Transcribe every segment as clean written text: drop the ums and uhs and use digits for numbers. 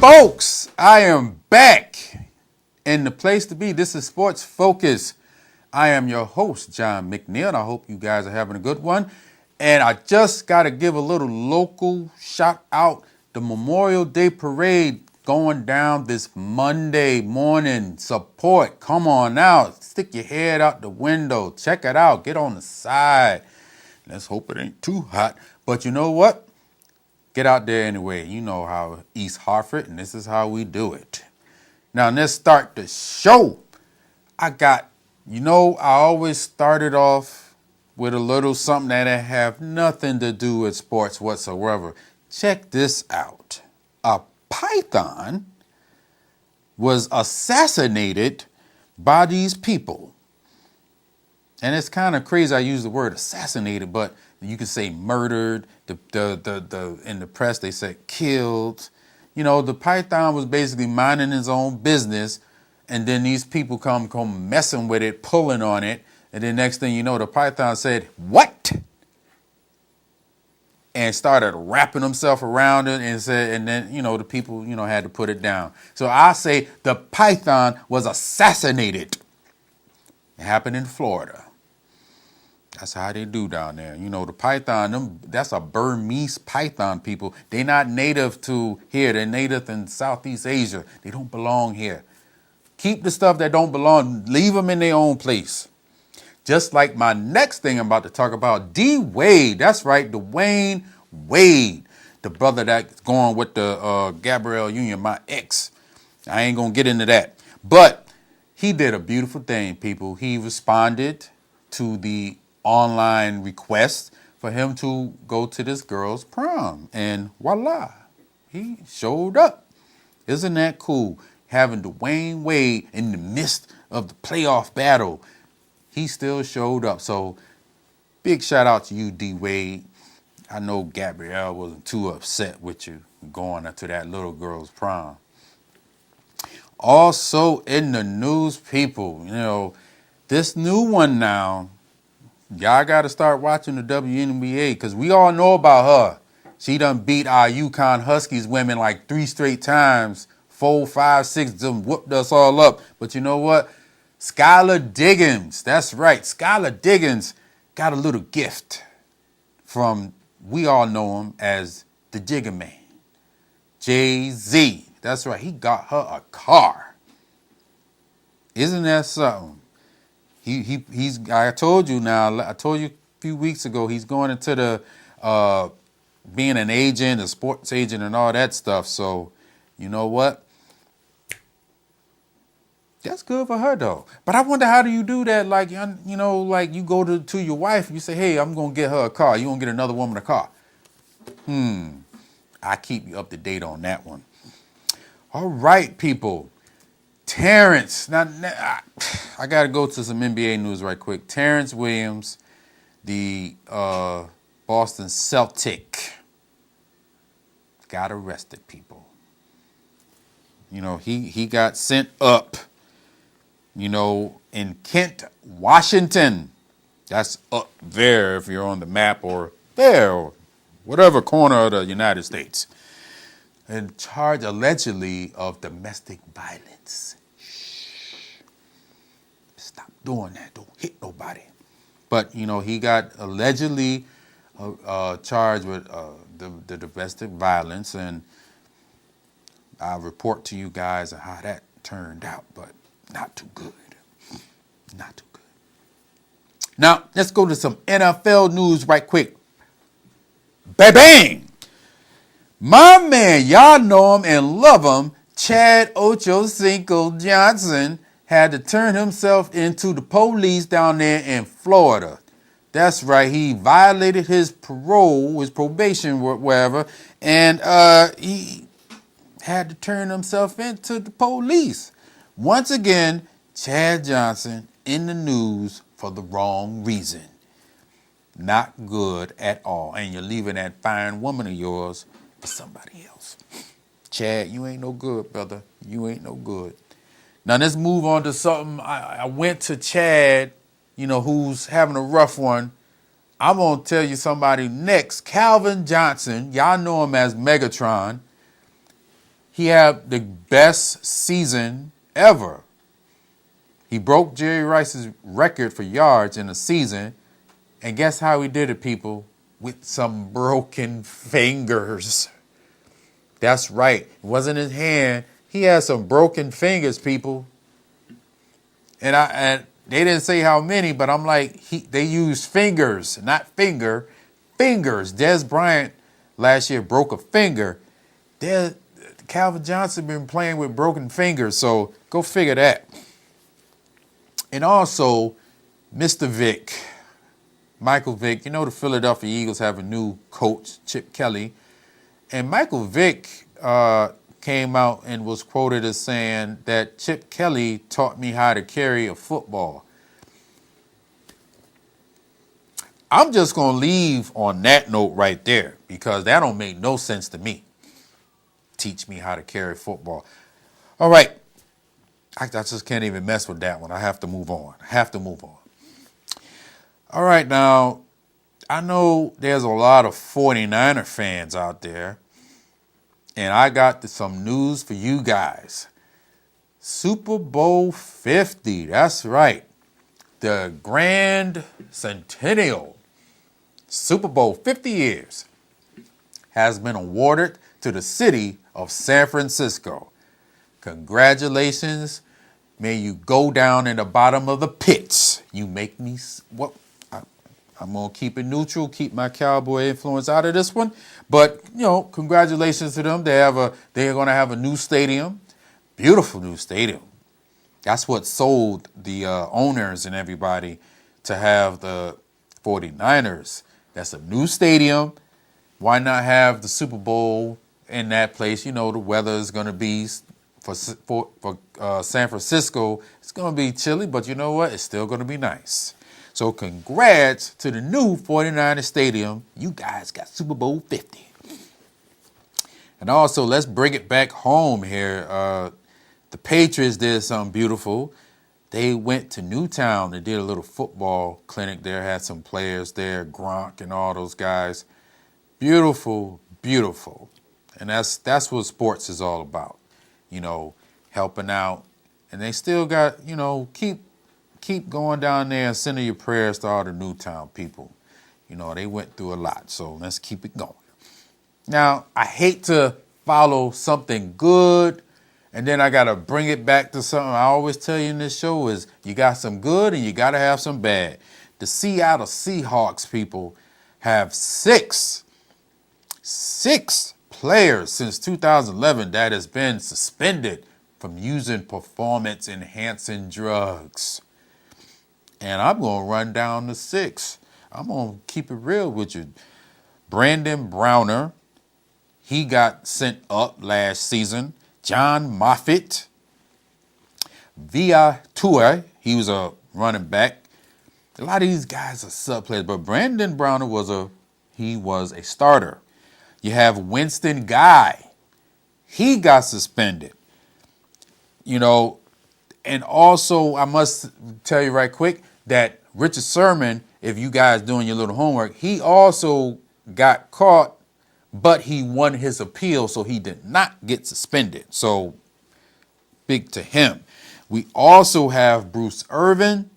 folks, I am back in the place to be. This is Sports Focus. I am your host, John McNeil, and I hope you guys are having a good one. And I just got to give a little local shout out. The Memorial Day Parade going down this Monday morning. Support. Come on out. Stick your head out the window. Check it out. Get on the side. Let's hope it ain't too hot. But you know what? Get out there anyway. You know how East Hartford, and this is how we do it. Now, let's start the show. I always started off with a little something that have nothing to do with sports whatsoever. Check this out. A python was assassinated by these people. And it's kind of crazy I use the word assassinated, but you can say murdered. In the press they said killed. You know, the python was basically minding his own business, and then these people come messing with it, pulling on it, and then next thing you know, the python said, "What?" and started wrapping himself around it and then the people had to put it down. So I say the python was assassinated. It happened in Florida. That's how they do down there. You know, the python, that's a Burmese python, people. They're not native to here. They're native in Southeast Asia. They don't belong here. Keep the stuff that don't belong. Leave them in their own place. Just like my next thing I'm about to talk about, D. Wade. That's right, Dwayne Wade. The brother that's going with the Gabrielle Union, my ex. I ain't going to get into that. But he did a beautiful thing, people. He responded to the online request for him to go to this girl's prom, and voila, he showed up. Isn't that cool? Having Dwayne Wade in the midst of the playoff battle, he still showed up. So big shout out to you, D. Wade. I know Gabrielle wasn't too upset with you going to that little girl's prom. Also in the news, people, this new one now. Y'all got to start watching the WNBA because we all know about her. She done beat our UConn Huskies women like 3 straight times. 4, 5, 6, them whooped us all up. But you know what? Skylar Diggins, that's right. Skylar Diggins got a little gift from, we all know him as the Jigga Man. Jay-Z. That's right. He got her a car. Isn't that something? I told you a few weeks ago, he's going into the being an agent, a sports agent and all that stuff. So, you know what? That's good for her though. But I wonder, how do you do that? Like, like you go to your wife, you say, "Hey, I'm going to get her a car." You going to get another woman a car. I keep you up to date on that one. All right, people. Terrence, now I got to go to some NBA news right quick. Terrence Williams, the Boston Celtic, got arrested, people. He got sent up, in Kent, Washington. That's up there if you're on the map, or there, or whatever corner of the United States. And charged allegedly of domestic violence. Shh. Stop doing that. Don't hit nobody. But, he got allegedly charged with the domestic violence. And I'll report to you guys how that turned out. But not too good. Not too good. Now, let's go to some NFL news right quick. Bang! My man, y'all know him and love him, Chad Ochocinco Johnson, had to turn himself into the police down there in Florida. That's right, he violated his probation, wherever, and he had to turn himself into the police. Once again, Chad Johnson in the news for the wrong reason. Not good at all. And you're leaving that fine woman of yours for somebody else. Chad, you ain't no good, brother. You ain't no good. Now let's move on to something. I went to Chad, who's having a rough one. I'm going to tell you somebody next. Calvin Johnson, y'all know him as Megatron. he had the best season ever. He broke Jerry Rice's record for yards in a season. And guess how he did it, people? With some broken fingers. That's right. It wasn't his hand. He had some broken fingers, people. And they didn't say how many, but I'm like, they used fingers, not fingers. Des Bryant last year broke a finger. Calvin Johnson been playing with broken fingers, so go figure that. And also, Mr. Vick, Michael Vick, the Philadelphia Eagles have a new coach, Chip Kelly. And Michael Vick came out and was quoted as saying that Chip Kelly taught me how to carry a football. I'm just going to leave on that note right there because that don't make no sense to me. Teach me how to carry football. All right. I just can't even mess with that one. I have to move on. All right, now, I know there's a lot of 49er fans out there, and I got some news for you guys. Super Bowl 50, that's right. The Grand Centennial, Super Bowl 50 years, has been awarded to the city of San Francisco. Congratulations. May you go down in the bottom of the pits. You make me, I'm going to keep it neutral, keep my Cowboy influence out of this one. But, congratulations to them. They're going to have a new stadium, beautiful new stadium. That's what sold the owners and everybody to have the 49ers. That's a new stadium. Why not have the Super Bowl in that place? The weather is going to be for San Francisco. It's going to be chilly, but you know what? It's still going to be nice. So congrats to the new 49er Stadium. You guys got Super Bowl 50. And also, let's bring it back home here. The Patriots did something beautiful. They went to Newtown. They did a little football clinic there, had some players there, Gronk and all those guys. Beautiful, beautiful. And that's what sports is all about, helping out. And they still got, keep going down there and sending your prayers to all the Newtown people. They went through a lot, so let's keep it going. Now, I hate to follow something good, and then I got to bring it back to something I always tell you in this show is you got some good and you got to have some bad. The Seattle Seahawks people have six players since 2011 that has been suspended from using performance-enhancing drugs. And I'm going to run down to 6. I'm going to keep it real with you. Brandon Browner, he got sent up last season. John Moffitt. Via Tua, he was a running back. A lot of these guys are sub players, but Brandon Browner was a starter. You have Winston Guy. He got suspended. And also I must tell you right quick that Richard Sherman, if you guys doing your little homework, he also got caught, but he won his appeal, so he did not get suspended. So big to him. We also have Bruce Irvin.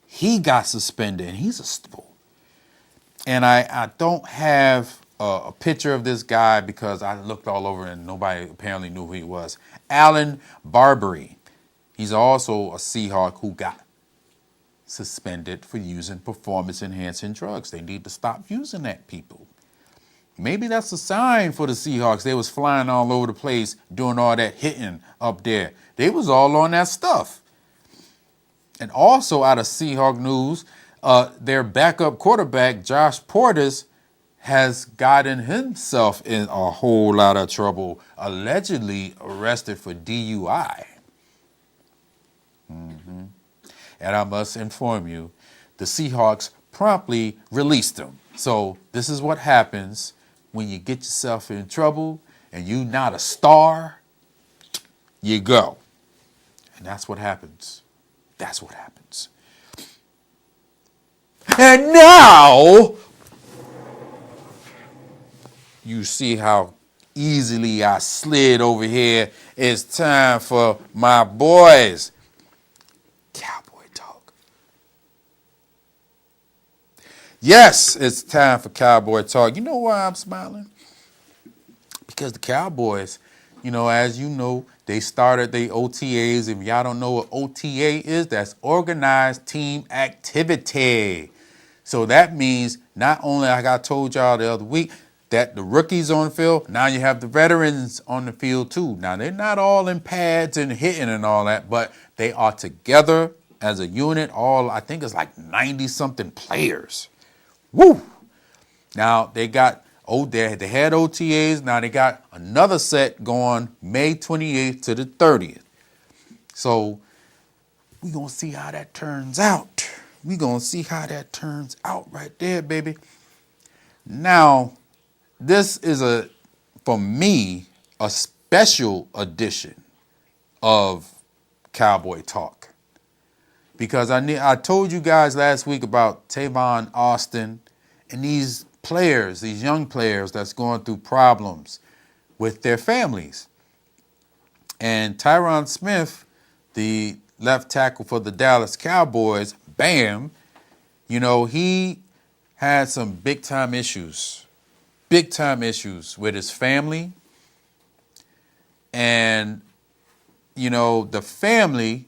He got suspended, and he's a stool. And I don't have a picture of this guy because I looked all over and nobody apparently knew who he was. Alan Barbary. He's also a Seahawk who got suspended for using performance-enhancing drugs. They need to stop using that, people. Maybe that's a sign for the Seahawks. They was flying all over the place doing all that hitting up there. They was all on that stuff. And also out of Seahawk news, their backup quarterback, Josh Portis, has gotten himself in a whole lot of trouble, allegedly arrested for DUI. And I must inform you, the Seahawks promptly released him. So this is what happens when you get yourself in trouble and you're not a star, you go. And that's what happens. That's what happens. And now you see how easily I slid over here. It's time for my boys. Cowboy Talk. Yes, it's time for Cowboy Talk. You know why I'm smiling? Because the Cowboys, as you know, they started their OTAs. If y'all don't know what OTA is, that's organized team activity. So that means not only, like I told y'all the other week, that the rookies on the field, now you have the veterans on the field too. Now, they're not all in pads and hitting and all that, but they are together as a unit. I think it's like 90-something players. Woo! Now, they had OTAs. Now, they got another set going May 28th to the 30th. So, we're going to see how that turns out. We're going to see how that turns out right there, baby. Now, this is for me, a special edition of Cowboy Talk. Because I told you guys last week about Tavon Austin and these young players that's going through problems with their families. And Tyron Smith, the left tackle for the Dallas Cowboys, bam, he had some big-time issues with his family. And, the family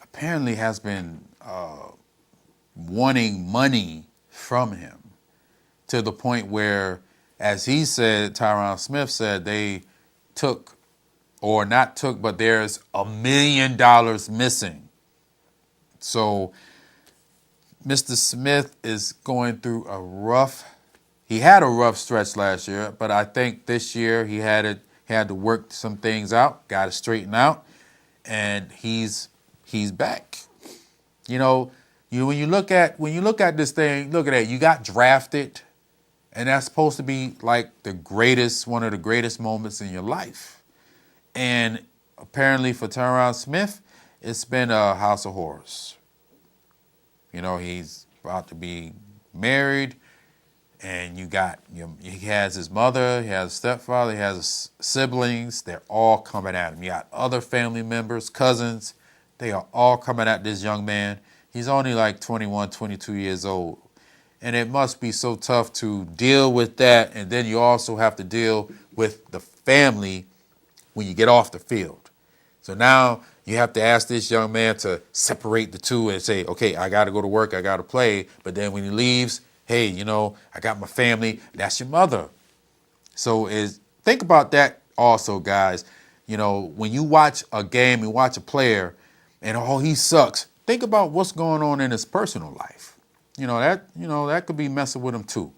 apparently has been wanting money from him to the point where, as he said, Tyron Smith said, they but there's $1 million missing. So Mr. Smith is going through he had a rough stretch last year, but I think this year he had to work some things out, got it straightened out, and he's back. When you look at this thing, look at that. You got drafted, and that's supposed to be like one of the greatest moments in your life. And apparently for Tyron Smith, it's been a house of horrors. He's about to be married, and he has his mother, he has a stepfather, he has siblings. They're all coming at him. You got other family members, cousins. They are all coming at this young man. He's only like 21, 22 years old. And it must be so tough to deal with that. And then you also have to deal with the family when you get off the field. So now you have to ask this young man to separate the two and say, okay, I got to go to work, I got to play. But then when he leaves, hey, I got my family. That's your mother. So think about that also, guys. When you watch a game and watch a player and, he sucks, think about what's going on in his personal life. That could be messing with him too.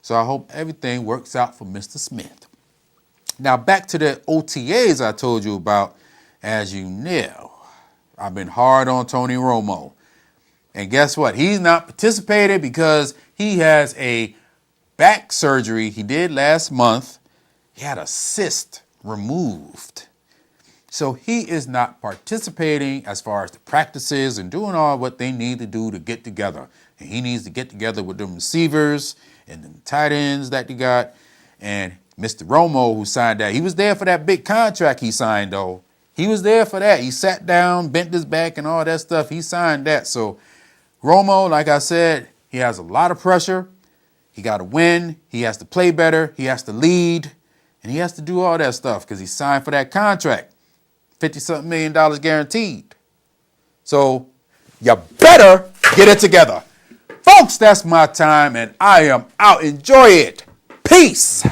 So I hope everything works out for Mr. Smith. Now, back to the OTAs I told you about. As you know, I've been hard on Tony Romo. And guess what? He's not participating because he has a back surgery he did last month. He had a cyst removed. So he is not participating as far as the practices and doing all what they need to do to get together. And he needs to get together with them receivers and the tight ends that they got. And Mr. Romo, who signed that, he was there for that big contract he signed, though. He was there for that. He sat down, bent his back and all that stuff. He signed that. So Romo, like I said, he has a lot of pressure. He got to win. He has to play better. He has to lead. And he has to do all that stuff because he signed for that contract. $50-something million guaranteed. So you better get it together. Folks, that's my time, and I am out. Enjoy it. Peace.